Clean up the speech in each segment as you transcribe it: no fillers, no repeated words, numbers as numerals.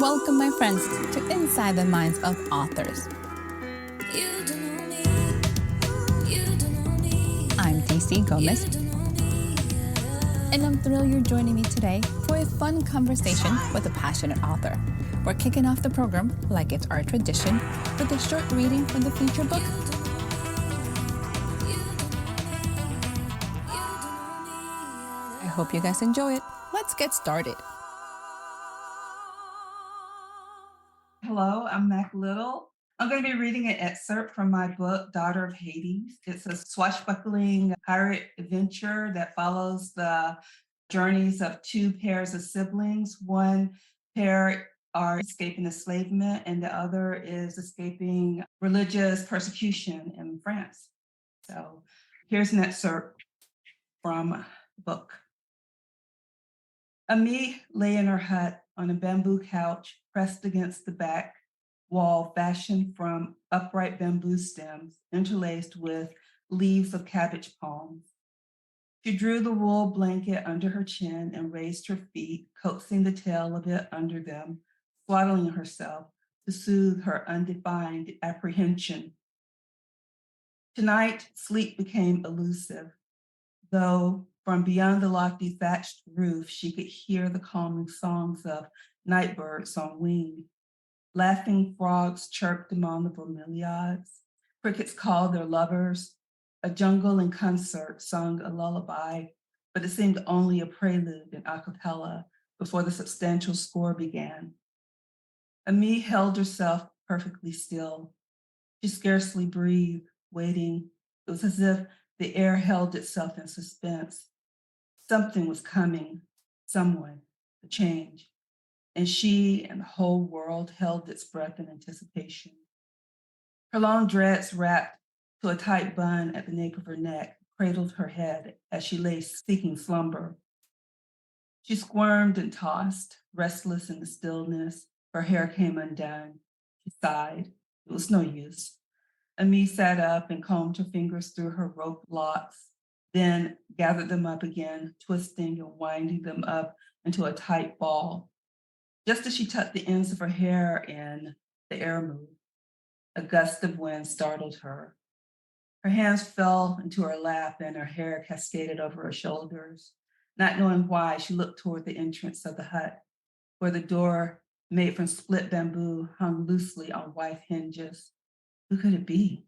Welcome, my friends, to Inside the Minds of Authors. I'm DC Gomez, and I'm thrilled you're joining me today for a fun conversation with a passionate author. We're kicking off the program, like it's our tradition, with a short reading from the feature book. I hope you guys enjoy it. Let's get started. Hello, I'm Mack Little. I'm going to be reading an excerpt from my book, Daughter of Hades. It's a swashbuckling pirate adventure that follows the journeys of two pairs of siblings. One pair are escaping enslavement, and the other is escaping religious persecution in France. So here's an excerpt from the book. Ami lay in her hut on a bamboo couch pressed against the back wall fashioned from upright bamboo stems interlaced with leaves of cabbage palms. She drew the wool blanket under her chin and raised her feet, coaxing the tail of it under them, swaddling herself to soothe her undefined apprehension. Tonight, sleep became elusive, though from beyond the lofty thatched roof, she could hear the calming songs of night birds on wing. Laughing frogs chirped among the bromeliads. Crickets called their lovers. A jungle in concert sung a lullaby, but it seemed only a prelude in a cappella before the substantial score began. Ami held herself perfectly still. She scarcely breathed, waiting. It was as if the air held itself in suspense. Something was coming, someone, a change, and she and the whole world held its breath in anticipation. Her long dreads wrapped to a tight bun at the nape of her neck cradled her head as she lay seeking slumber. She squirmed and tossed, restless in the stillness. Her hair came undone. She sighed. It was no use. Ami sat up and combed her fingers through her rope locks, then gathered them up again, twisting and winding them up into a tight ball. Just as she tucked the ends of her hair in, the air moved. A gust of wind startled her. Her hands fell into her lap and her hair cascaded over her shoulders. Not knowing why, she looked toward the entrance of the hut, where the door, made from split bamboo, hung loosely on white hinges. Who could it be?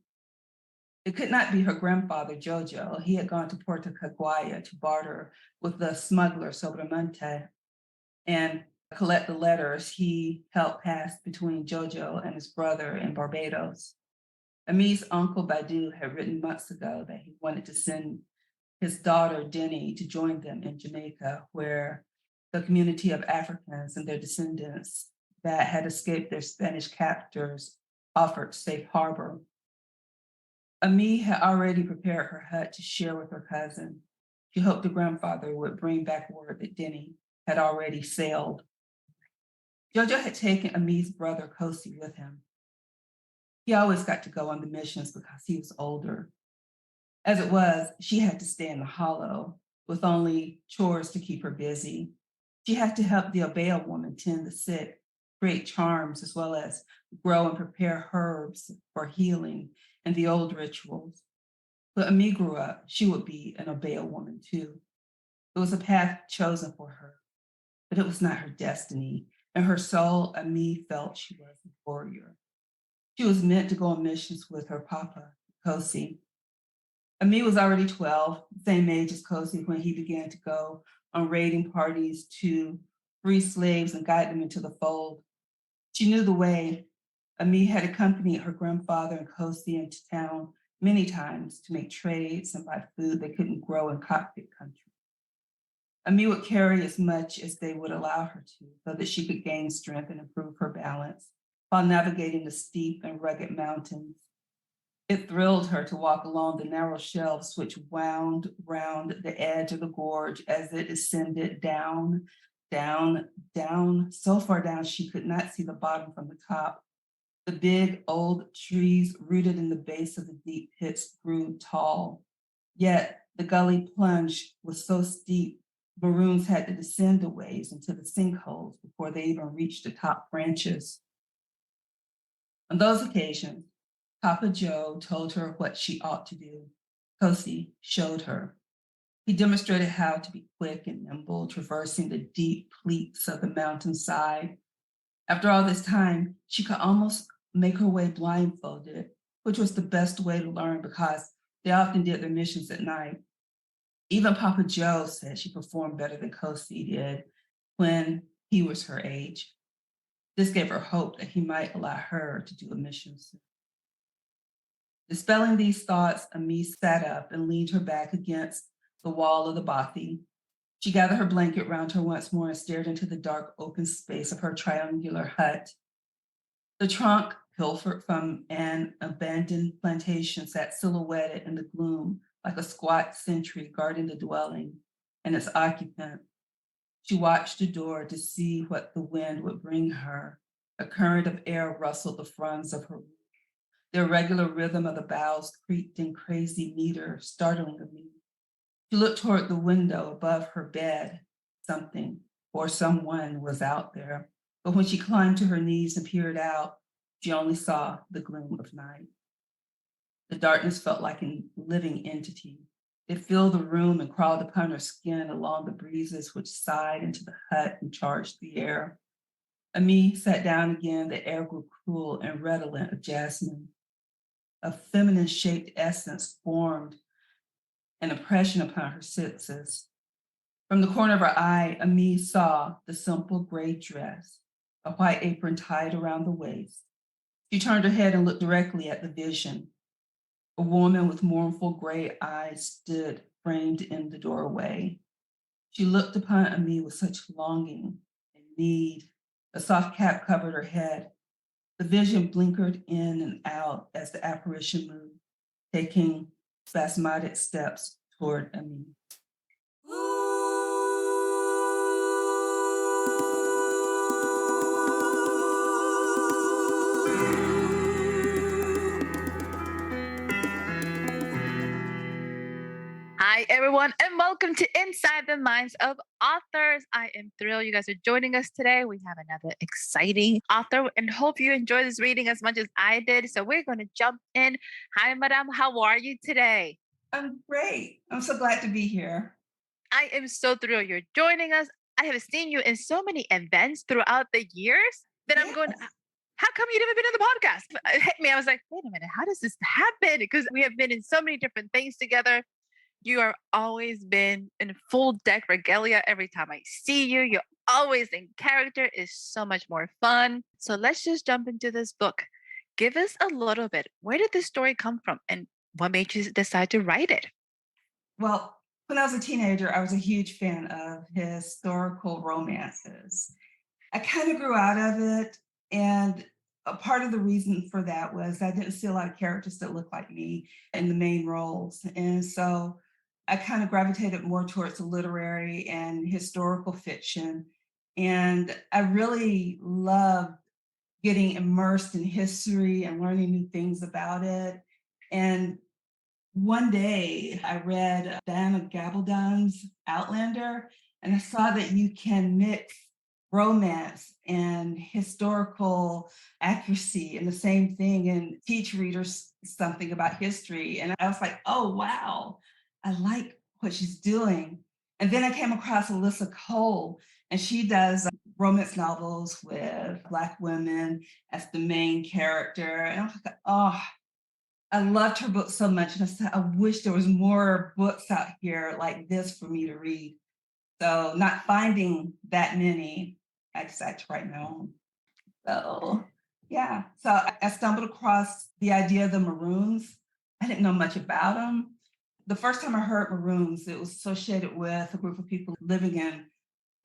It could not be her grandfather, Jojo. He had gone to Puerto Caguaya to barter with the smuggler Sobramonte and collect the letters he helped pass between Jojo and his brother in Barbados. Ami's uncle Badu had written months ago that he wanted to send his daughter Denny to join them in Jamaica, where the community of Africans and their descendants that had escaped their Spanish captors offered safe harbor. Ami had already prepared her hut to share with her cousin. She hoped the grandfather would bring back word that Denny had already sailed. Jojo had taken Ami's brother Kosi with him. He always got to go on the missions because he was older. As it was, she had to stay in the hollow with only chores to keep her busy. She had to help the Obeah woman tend the sick, create charms, as well as grow and prepare herbs for healing and the old rituals. When Ami grew up, she would be an Obeah woman too. It was a path chosen for her, but it was not her destiny. In her soul, Ami felt she was a warrior. She was meant to go on missions with her papa, Kosi. Ami was already 12, the same age as Kosi when he began to go on raiding parties to free slaves and guide them into the fold. She knew the way. Ami had accompanied her grandfather and Kosi into town many times to make trades and buy food they couldn't grow in cockpit country. Ami would carry as much as they would allow her to so that she could gain strength and improve her balance while navigating the steep and rugged mountains. It thrilled her to walk along the narrow shelves which wound round the edge of the gorge as it ascended down, down, down, so far down she could not see the bottom from the top. The big old trees rooted in the base of the deep pits grew tall, yet the gully plunge was so steep Maroons had to descend a ways into the sinkholes before they even reached the top branches. On those occasions, Papa Joe told her what she ought to do. Kosi showed her. He demonstrated how to be quick and nimble, traversing the deep pleats of the mountainside. After all this time, she could almost make her way blindfolded, which was the best way to learn because they often did their missions at night. Even Papa Joe said she performed better than Kosi did when he was her age. This gave her hope that he might allow her to do a mission soon. Dispelling these thoughts, Ami sat up and leaned her back against the wall of the bothy. She gathered her blanket round her once more and stared into the dark open space of her triangular hut. The trunk, pilfered from an abandoned plantation, sat silhouetted in the gloom like a squat sentry guarding the dwelling and its occupant. She watched the door to see what the wind would bring her. A current of air rustled the fronds of her roof. The irregular rhythm of the boughs creaked in crazy meter, startling me. She looked toward the window above her bed. Something or someone was out there. But when she climbed to her knees and peered out, she only saw the gloom of night. The darkness felt like a living entity. It filled the room and crawled upon her skin along the breezes which sighed into the hut and charged the air. Ami sat down again. The air grew cool and redolent of jasmine. A feminine-shaped essence formed an impression upon her senses. From the corner of her eye, Ami saw the simple gray dress, a white apron tied around the waist. She turned her head and looked directly at the vision. A woman with mournful gray eyes stood framed in the doorway. She looked upon Ami with such longing and need. A soft cap covered her head. The vision blinkered in and out as the apparition moved, taking spasmodic steps toward Ami. Hi, everyone, and welcome to Inside the Minds of Authors. I am thrilled you guys are joining us today. We have another exciting author and hope you enjoy this reading as much as I did. So we're going to jump in. Hi, Madame. How are you today? I'm great. I'm so glad to be here. I am so thrilled you're joining us. I have seen you in so many events throughout the years that I'm going, how come you never been on the podcast? But it hit me. I was like, wait a minute, how does this happen? Because we have been in so many different things together. You are always been in full deck regalia every time I see you. You're always in character. It's so much more fun. So let's just jump into this book. Give us a little bit. Where did this story come from and what made you decide to write it? Well, when I was a teenager, I was a huge fan of historical romances. I kind of grew out of it, and a part of the reason for that was I didn't see a lot of characters that looked like me in the main roles. And so I kind of gravitated more towards the literary and historical fiction. And I really loved getting immersed in history and learning new things about it. And one day I read Diana Gabaldon's Outlander, and I saw that you can mix romance and historical accuracy in the same thing and teach readers something about history. And I was like, oh, wow, I like what she's doing. And then I came across Alyssa Cole, and she does romance novels with Black women as the main character. And I was like, oh, I loved her book so much. And I said, I wish there was more books out here like this for me to read. So not finding that many, I decided to write my own. So yeah, so I stumbled across the idea of the Maroons. I didn't know much about them. The first time I heard Maroons, it was associated with a group of people living in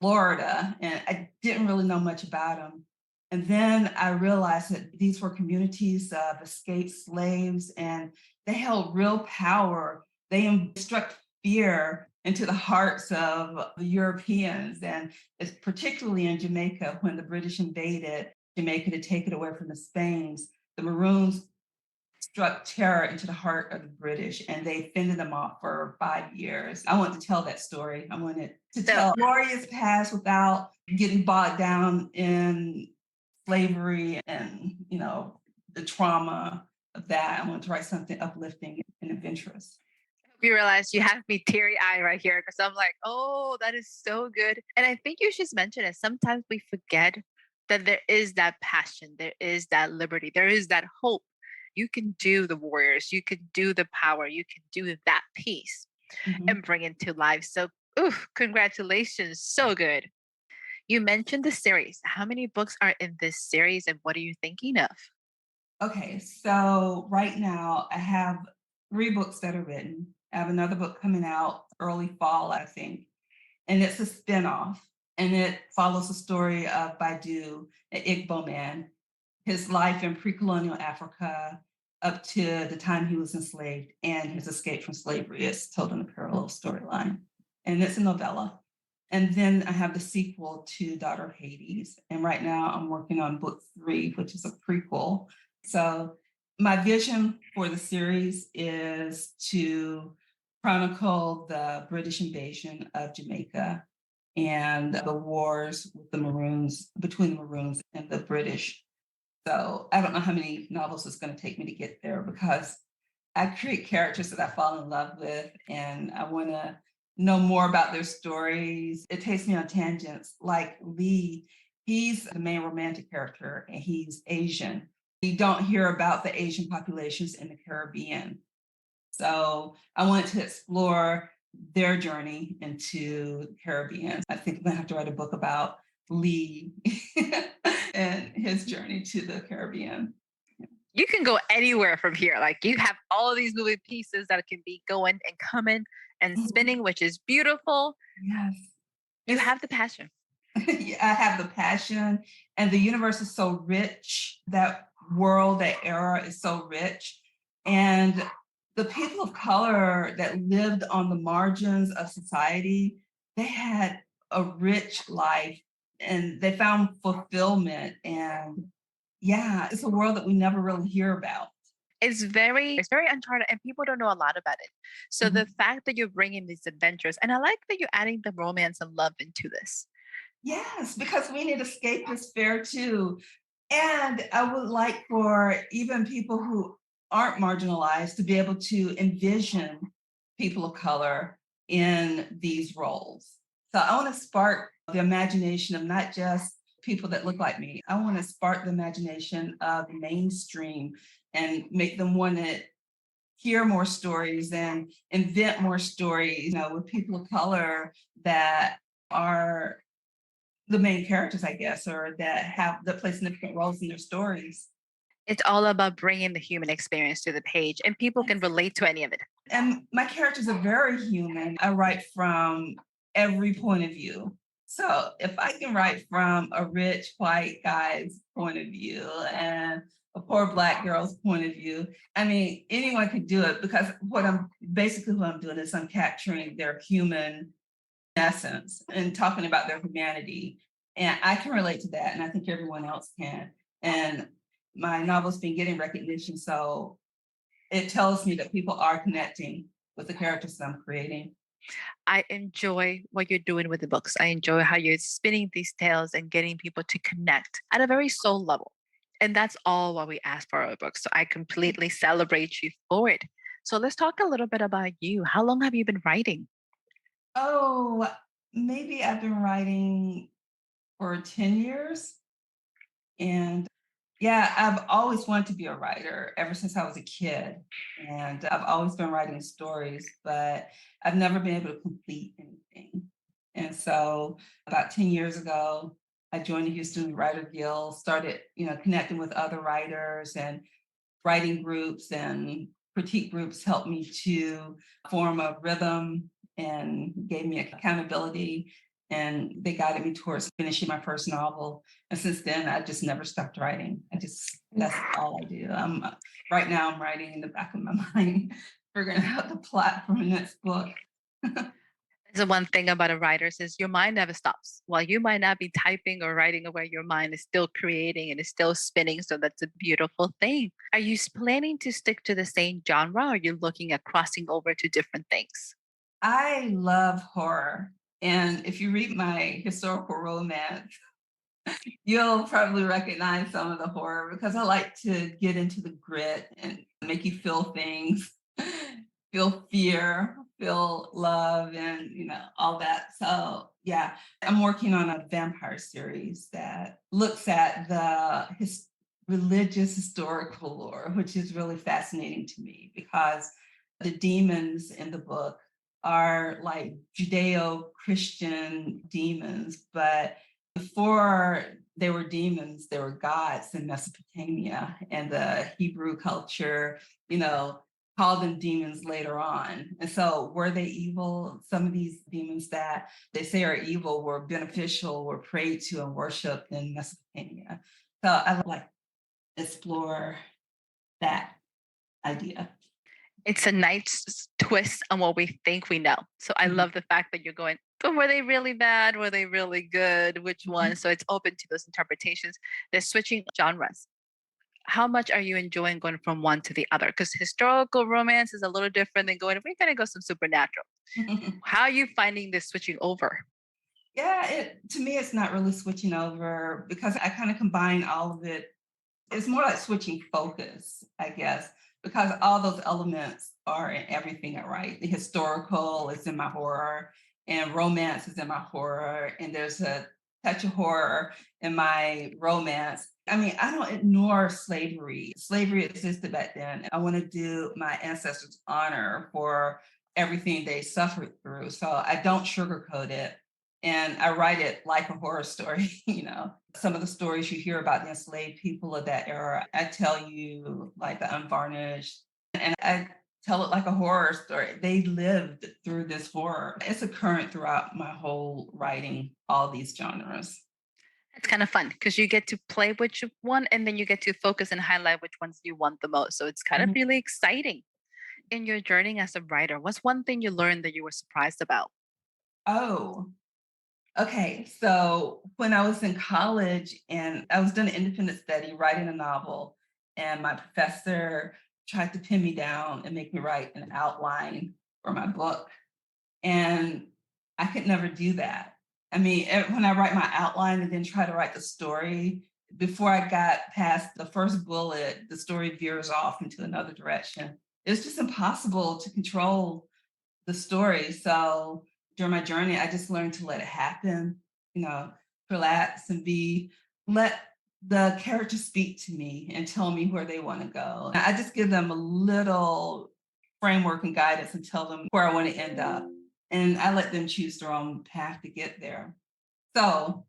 Florida, and I didn't really know much about them. And then I realized that these were communities of escaped slaves, and they held real power. They struck fear into the hearts of the Europeans, and it's particularly in Jamaica when the British invaded Jamaica to take it away from the Spains. The Maroons struck terror into the heart of the British, and they fended them off for 5 years. I wanted to tell that story. I wanted to So tell glorious past without getting bogged down in slavery and, the trauma of that. I wanted to write something uplifting and adventurous. you realize you have me teary-eyed right here because I'm like, oh, that is so good. And I think you just mentioned it. Sometimes we forget that there is that passion, there is that liberty, there is that hope. You can do the warriors, you can do the power, you can do that peace Mhm. and bring it to life. So, oof, congratulations. So good. You mentioned the series. How many books are in this series and what are you thinking of? Okay, so right now I have 3 books that are written. I have another book coming out early fall, I think, and it's a spinoff, and it follows the story of Baidu, an Igbo man, his life in pre-colonial Africa up to the time he was enslaved and his escape from slavery. It's told in a parallel storyline, and it's a novella. And then I have the sequel to Daughter of Hades, and right now I'm working on book 3, which is a prequel. So my vision for the series is to chronicle the British invasion of Jamaica and the wars with the Maroons, between the Maroons and the British. So I don't know how many novels it's going to take me to get there because I create characters that I fall in love with and I want to know more about their stories. It takes me on tangents like Lee. He's the main romantic character and he's Asian. You don't hear about the Asian populations in the Caribbean. So I wanted to explore their journey into the Caribbean. I think I'm gonna have to write a book about Lee and his journey to the Caribbean. You can go anywhere from here. Like you have all of these moving pieces that can be going and coming and spinning, which is beautiful. Yes. You It's have the passion. yeah, I have the passion, and the universe is so rich. That world, that era is so rich. And the people of color that lived on the margins of society, they had a rich life and they found fulfillment. And yeah, it's a world that we never really hear about. It's very uncharted and people don't know a lot about it. So the Mhm. fact that you're bringing these adventures, and I like that you're adding the romance and love into this. Yes, because we need escapist fare too. And I would like for even people who aren't marginalized to be able to envision people of color in these roles. So I want to spark the imagination of not just people that look like me. I want to spark the imagination of the mainstream and make them want to hear more stories and invent more stories, with people of color that are the main characters, I guess, or that play significant roles in their stories. It's all about bringing the human experience to the page and people can relate to any of it. And my characters are very human. I write from every point of view. So if I can write from a rich white guy's point of view and a poor black girl's point of view, I mean, anyone could do it because what I'm doing is I'm capturing their human essence and talking about their humanity. And I can relate to that, and I think everyone else can. And my novel's been getting recognition, so it tells me that people are connecting with the characters that I'm creating. I enjoy what you're doing with the books. I enjoy how you're spinning these tales and getting people to connect at a very soul level. And that's all what we ask for our books. So I completely celebrate you for it. So let's talk a little bit about you. How long have you been writing? Oh, maybe I've been writing for 10 years. And yeah, I've always wanted to be a writer ever since I was a kid. And I've always been writing stories, but I've never been able to complete anything. And so about 10 years ago, I joined the Houston Writer Guild, started, connecting with other writers and writing groups and critique groups helped me to form a rhythm and gave me accountability. And they guided me towards finishing my first novel. And since then, I just never stopped writing. That's all I do. Right now, I'm writing in the back of my mind, figuring out the plot for my next book. The one thing about a writer is your mind never stops. While you might not be typing or writing away, your mind is still creating and is still spinning. So that's a beautiful thing. Are you planning to stick to the same genre, or are you looking at crossing over to different things? I love horror. And if you read my historical romance, you'll probably recognize some of the horror because I like to get into the grit and make you feel things, feel fear, feel love, and all that. So yeah, I'm working on a vampire series that looks at the religious historical lore, which is really fascinating to me because the demons in the book are like Judeo-Christian demons, but before they were demons, they were gods in Mesopotamia, and the Hebrew culture, called them demons later on. And so were they evil? Some of these demons that they say are evil were beneficial, were prayed to and worshiped in Mesopotamia. So I like explore that idea. It's a nice twist on what we think we know. So I Mhm. love the fact that you're going, but were they really bad? Were they really good? Which one? So it's open to those interpretations. They're switching genres. How much are you enjoying going from one to the other? Because historical romance is a little different than going, we're going to go some supernatural. How are you finding this switching over? Yeah, to me, it's not really switching over because I kind of combine all of it. It's more like switching focus, I guess, because all those elements are in everything I write. The historical is in my horror, and romance is in my horror, and there's a touch of horror in my romance. I mean, I don't ignore slavery. Slavery existed back then. I want to do my ancestors honor for everything they suffered through. So I don't sugarcoat it. And I write it like a horror story, Some of the stories you hear about the enslaved people of that era, I tell you like the unvarnished, and I tell it like a horror story. They lived through this horror. It's a current throughout my whole writing, all these genres. It's kind of fun because you get to play which one and then you get to focus and highlight which ones you want the most. So it's kind of Mhm. really exciting. In your journey as a writer, what's one thing you learned that you were surprised about? Oh, okay. So when I was in college and I was doing an independent study, writing a novel, and my professor tried to pin me down and make me write an outline for my book. And I could never do that. I mean, when I write my outline and then try to write the story, before I got past the first bullet, the story veers off into another direction. It's just impossible to control the story. So during my journey, I just learned to let it happen, you know, relax and let the character speak to me and tell me where they want to go. I just give them a little framework and guidance and tell them where I want to end up. And I let them choose their own path to get there. So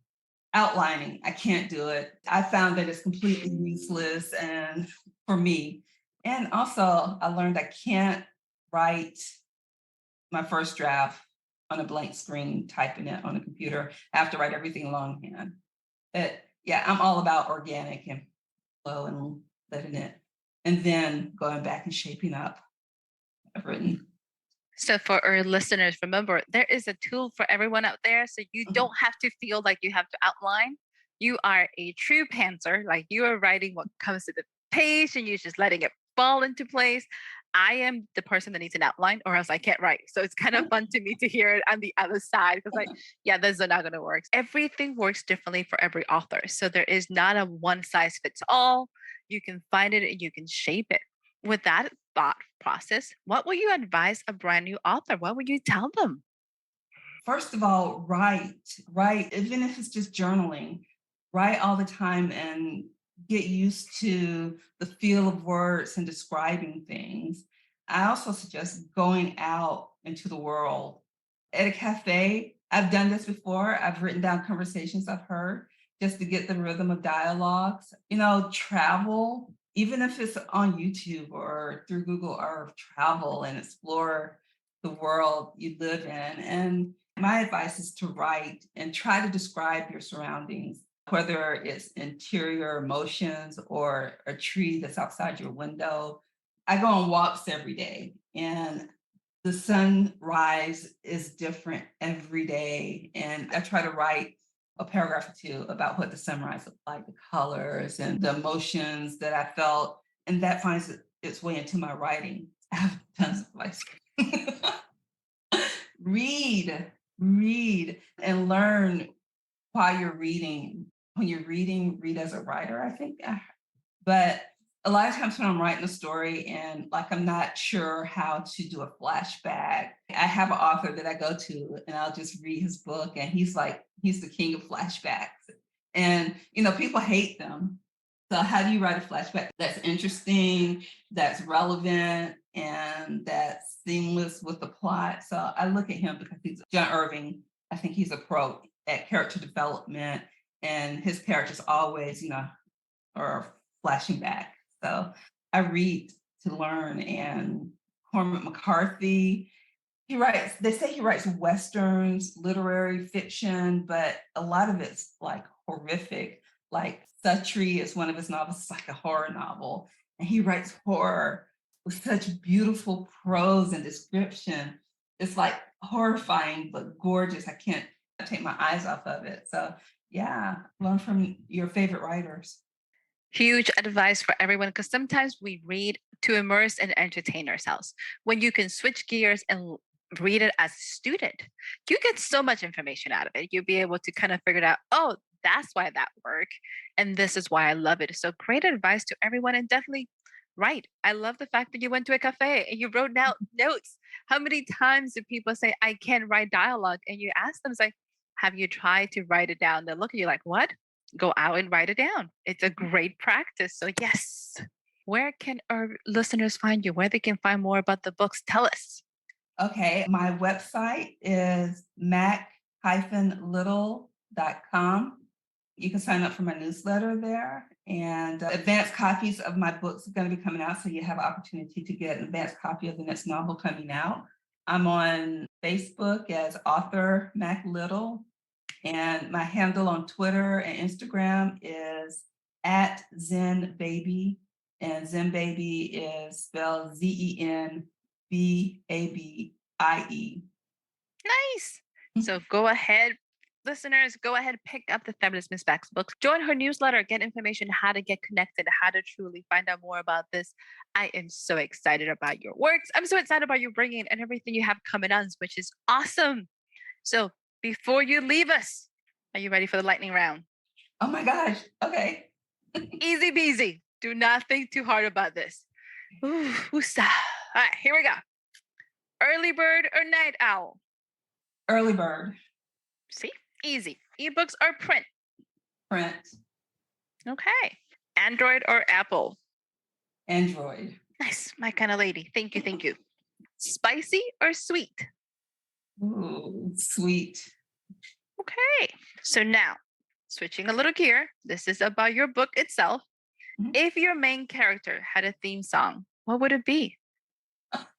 outlining, I can't do it. I found that it's completely useless and for me. And also I learned I can't write my first draft on a blank screen, typing it on a computer. I have to write everything longhand. Yeah, I'm all about organic and flow and letting it, and then going back and shaping up. I've written. So, for our listeners, remember there is a tool for everyone out there. So, you Mhm. don't have to feel like you have to outline. You are a true pantser, like you are writing what comes to the page and you're just letting it fall into place. I am the person that needs an outline or else I can't write. So, it's kind of fun to me to hear it on the other side because, like, yeah, this is not going to work. Everything works differently for every author. So, there is not a one size fits all. You can find it and you can shape it. With that thought process, what would you advise a brand new author? What would you tell them? First of all, write, even if it's just journaling, write all the time and get used to the feel of words and describing things. I also suggest going out into the world. At a cafe, I've done this before. I've written down conversations I've heard just to get the rhythm of dialogues. Travel, even if it's on YouTube or through Google Earth, travel and explore the world you live in. And my advice is to write and try to describe your surroundings, whether it's interior emotions or a tree that's outside your window. I go on walks every day and the sunrise is different every day. And I try to write a paragraph or two about what the sunrise looked like, the colors and the emotions that I felt. And that finds its way into my writing. I have tons of advice. read, and learn while you're reading. When you're reading, read as a writer, I think. But a lot of times when I'm writing a story and like I'm not sure how to do a flashback, I have an author that I go to and I'll just read his book, and he's the king of flashbacks. And people hate them. So how do you write a flashback that's interesting, that's relevant, and that's seamless with the plot? So I look at him because he's John Irving. I think he's a pro at character development, and his characters always, are flashing back. So I read to learn. And Cormac McCarthy, they say he writes Westerns, literary fiction, but a lot of it's like horrific. Like Suttree is one of his novels, it's like a horror novel. And he writes horror with such beautiful prose and description. It's like horrifying, but gorgeous. I can't take my eyes off of it. So yeah, learn from your favorite writers. Huge advice for everyone, because sometimes we read to immerse and entertain ourselves. When you can switch gears and read it as a student, you get so much information out of it. You'll be able to kind of figure it out. Oh, that's why that worked. And this is why I love it. So great advice to everyone. And definitely write. I love the fact that you went to a cafe and you wrote down notes. How many times do people say, I can't write dialogue? And you ask them, it's like, have you tried to write it down? They look at you like, what? Go out and write it down. It's a great practice. So yes. Where can our listeners find you? Where they can find more about the books? Tell us. Okay. My website is mack-little.com. You can sign up for my newsletter there. And advanced copies of my books are going to be coming out. So you have an opportunity to get an advanced copy of the next novel coming out. I'm on Facebook as author Mack Little. And my handle on Twitter and Instagram is @ZenBaby. And ZenBaby is spelled ZenBabie. Nice. So go ahead, listeners, go ahead, pick up the Fabulous Miss Back's books. Join her newsletter, get information how to get connected, how to truly find out more about this. I am so excited about your works. I'm so excited about you bringing and everything you have coming on, which is awesome. So before you leave us, are you ready for the lightning round? Oh my gosh. Okay. Easy peasy. Do not think too hard about this. Ooh, woosah. All right, here we go. Early bird or night owl? Early bird. See? Easy. Ebooks or print? Print. Okay. Android or Apple? Android. Nice. My kind of lady. Thank you. Thank you. Spicy or sweet? Ooh, sweet. Okay. So now, switching a little gear, this is about your book itself. Mm-hmm. If your main character had a theme song, what would it be?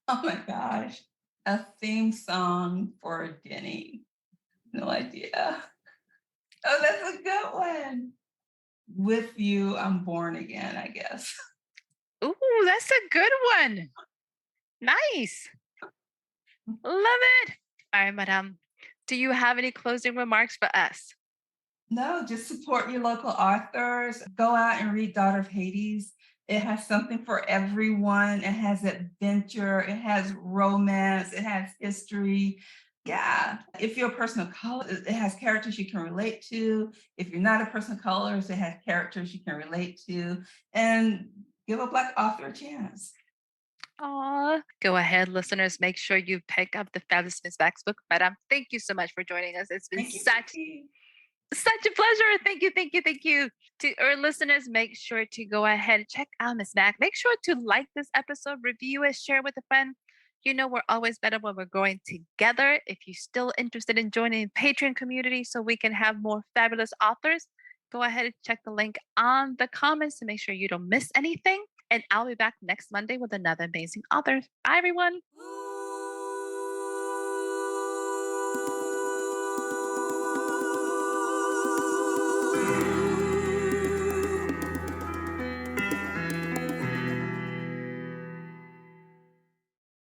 Oh my gosh. A theme song for Denny. No idea. Oh, that's a good one. With You, I'm Born Again, I guess. Ooh, that's a good one. Nice. Love it. All right, madam. Do you have any closing remarks for us? No, just support your local authors. Go out and read Daughter of Hades. It has something for everyone. It has adventure. It has romance. It has history. Yeah. If you're a person of color, it has characters you can relate to. If you're not a person of color, it has characters you can relate to. And give a Black author a chance. Aw, go ahead, listeners. Make sure you pick up the Fabulous Miss Back's book. Madam, thank you so much for joining us. It's been such a pleasure. Thank you. To our listeners, make sure to go ahead, check out Miss Mack. Make sure to like this episode, review it, share with a friend. You know, we're always better when we're growing together. If you're still interested in joining the Patreon community so we can have more fabulous authors, go ahead and check the link on the comments to make sure you don't miss anything. And I'll be back next Monday with another amazing author. Bye, everyone.